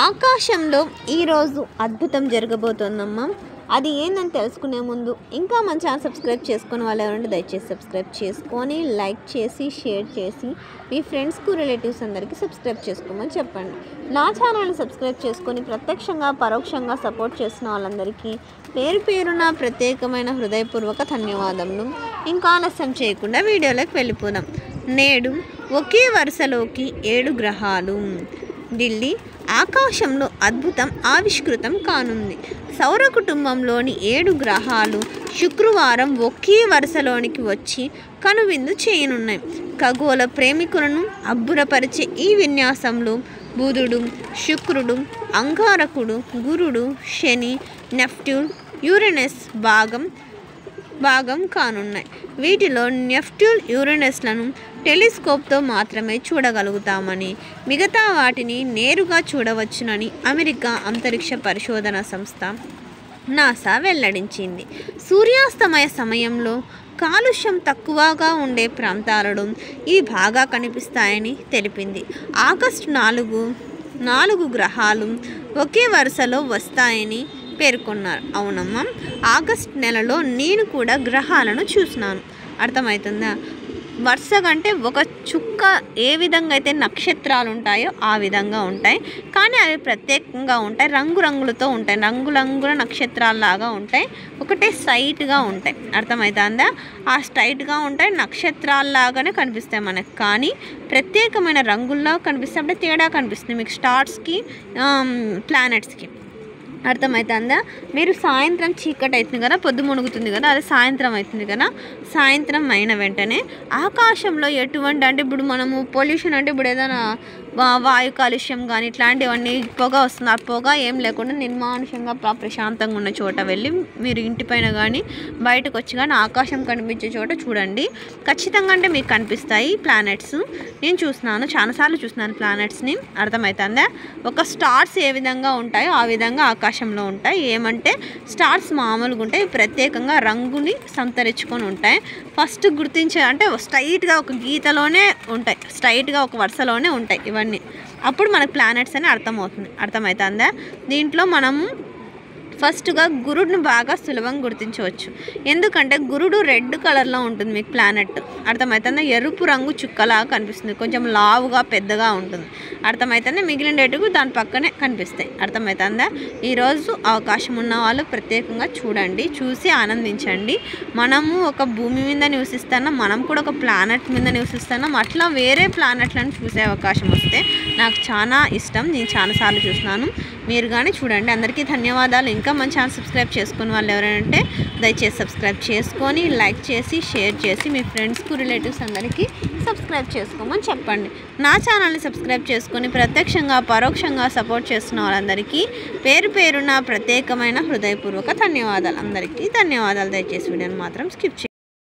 ఆకాశంలో ఈరోజు అద్భుతం జరగబోతోందమ్మా. అది ఏందని తెలుసుకునే ముందు ఇంకా మన ఛానల్ సబ్స్క్రైబ్ చేసుకుని వాళ్ళు ఎవరంటే దయచేసి సబ్స్క్రైబ్ చేసుకొని లైక్ చేసి షేర్ చేసి మీ ఫ్రెండ్స్కు రిలేటివ్స్ అందరికీ సబ్స్క్రైబ్ చేసుకోమని చెప్పండి. నా ఛానల్ని సబ్స్క్రైబ్ చేసుకొని ప్రత్యక్షంగా పరోక్షంగా సపోర్ట్ చేసిన వాళ్ళందరికీ పేరు పేరున ప్రత్యేకమైన హృదయపూర్వక ధన్యవాదములు. ఇంకా ఆలస్యం చేయకుండా వీడియోలోకి వెళ్ళిపోదాం. నేడు ఒకే వరుసలోకి 7 గ్రహాలు. ఢిల్లీ ఆకాశంలో అద్భుతం ఆవిష్కృతం కానుంది. సౌర కుటుంబంలోని 7 గ్రహాలు శుక్రవారం ఒకే వరుసలోనికి వచ్చి కనువిందు చేయనున్నాయి. ఖగోళ ప్రేమికులను అబ్బురపరిచే ఈ విన్యాసంలో బుధుడు, శుక్రుడు, అంగారకుడు, గురుడు, శని, నెప్ట్యూన్, యురేనస్ భాగం కానున్నాయి. వీటిలో నెప్ట్యూన్, యురేనస్లను టెలిస్కోప్తో మాత్రమే చూడగలుగుతామని, మిగతా వాటిని నేరుగా చూడవచ్చునని అమెరికా అంతరిక్ష పరిశోధన సంస్థ నాసా వెల్లడించింది. సూర్యాస్తమయ సమయంలో కాలుష్యం తక్కువగా ఉండే ప్రాంతాలలో ఇవి బాగా కనిపిస్తాయని తెలిపింది. ఆగస్టు 4 గ్రహాలు ఒకే వరుసలో వస్తాయని పేర్కొన్నారు. అవునమ్మా, ఆగస్ట్ నెలలో నేను కూడా గ్రహాలను చూసినాను. అర్థమవుతుందా? వరుసగా అంటే ఒక చుక్క ఏ విధంగా అయితే నక్షత్రాలు ఉంటాయో ఆ విధంగా ఉంటాయి, కానీ అవి ప్రత్యేకంగా ఉంటాయి, రంగురంగులతో ఉంటాయి, రంగురంగుల నక్షత్రాల్లాగా ఉంటాయి, ఒకటే స్ట్రైట్గా ఉంటాయి. అర్థమవుతుందా? ఆ స్ట్రైట్గా ఉంటాయి, నక్షత్రాల్లాగానే కనిపిస్తాయి మనకు, కానీ ప్రత్యేకమైన రంగుల్లో కనిపిస్తే అంటే తేడా కనిపిస్తుంది మీకు స్టార్స్కి ప్లానెట్స్కి. అర్థమవుతుందా? మీరు సాయంత్రం చీకటి అవుతుంది కదా, పొద్దు మునుగుతుంది కదా, అది సాయంత్రం అవుతుంది కదా, సాయంత్రం అయిన వెంటనే ఆకాశంలో ఎటువంటి అంటే ఇప్పుడు మనము పొల్యూషన్ అంటే ఇప్పుడు ఏదైనా వాయు కాలుష్యం కానీ ఇట్లాంటివన్నీ పొగ వస్తుంది, ఆ పొగ ఏం లేకుండా నిర్మానుషంగా ప్రశాంతంగా ఉన్న చోట వెళ్ళి మీరు ఇంటిపైన కానీ బయటకు వచ్చి కానీ ఆకాశం కనిపించే చోట చూడండి. ఖచ్చితంగా అంటే మీకు కనిపిస్తాయి ప్లానెట్స్. నేను చూస్తున్నాను, చాలాసార్లు చూస్తున్నాను ప్లానెట్స్ని. అర్థమవుతుందా? ఒక స్టార్స్ ఏ విధంగా ఉంటాయో ఆ విధంగా ఆకాశంలో ఉంటాయి. ఏమంటే స్టార్స్ మామూలుగా ఉంటాయి, ప్రత్యేకంగా రంగుని సంతరించుకొని ఉంటాయి. ఫస్ట్ గుర్తించే అంటే స్ట్రైట్గా ఒక గీతలోనే ఉంటాయి, స్ట్రైట్గా ఒక వరుసలోనే ఉంటాయి ఇవన్నీ. అప్పుడు మనకు ప్లానెట్స్ అని అర్థమవుతుందా? దీంట్లో మనము ఫస్ట్గా గురుడిని బాగా సులభంగా గుర్తించవచ్చు. ఎందుకంటే గురుడు రెడ్ కలర్లో ఉంటుంది మీకు ప్లానెట్. అర్థమవుతుందా? ఎరుపు రంగు చుక్కలాగా కనిపిస్తుంది, కొంచెం లావుగా పెద్దగా ఉంటుంది. అర్థమవుతుందా? మిగిలిన రేటుకు దాని పక్కనే కనిపిస్తాయి. అర్థమవుతుందా? ఈరోజు అవకాశం ఉన్న వాళ్ళు ప్రత్యేకంగా చూడండి, చూసి ఆనందించండి. మనము ఒక భూమి మీద నివసిస్తున్నాం, మనం కూడా ఒక ప్లానెట్ మీద నివసిస్తున్నాం. అట్లా వేరే ప్లానెట్లను చూసే అవకాశం వస్తే నాకు చాలా ఇష్టం. నేను చాలాసార్లు చూసినాను, మీరు కానీ చూడండి. అందరికీ ధన్యవాదాలు. ఇంకా మన ఛానల్ సబ్స్క్రైబ్ చేసుకుని వాళ్ళు ఎవరంటే దయచేసి సబ్స్క్రైబ్ చేసుకొని లైక్ చేసి షేర్ చేసి మీ ఫ్రెండ్స్కు రిలేటివ్స్ అందరికీ సబ్స్క్రైబ్ చేసుకోమని చెప్పండి. నా ఛానల్ని సబ్స్క్రైబ్ చేసుకొని ప్రత్యక్షంగా పరోక్షంగా సపోర్ట్ చేస్తున్న వాళ్ళందరికీ పేరు పేరున ప్రత్యేకమైన హృదయపూర్వక ధన్యవాదాలు. అందరికీ ధన్యవాదాలు. దయచేసి వీడియోని మాత్రం స్కిప్ చేయండి.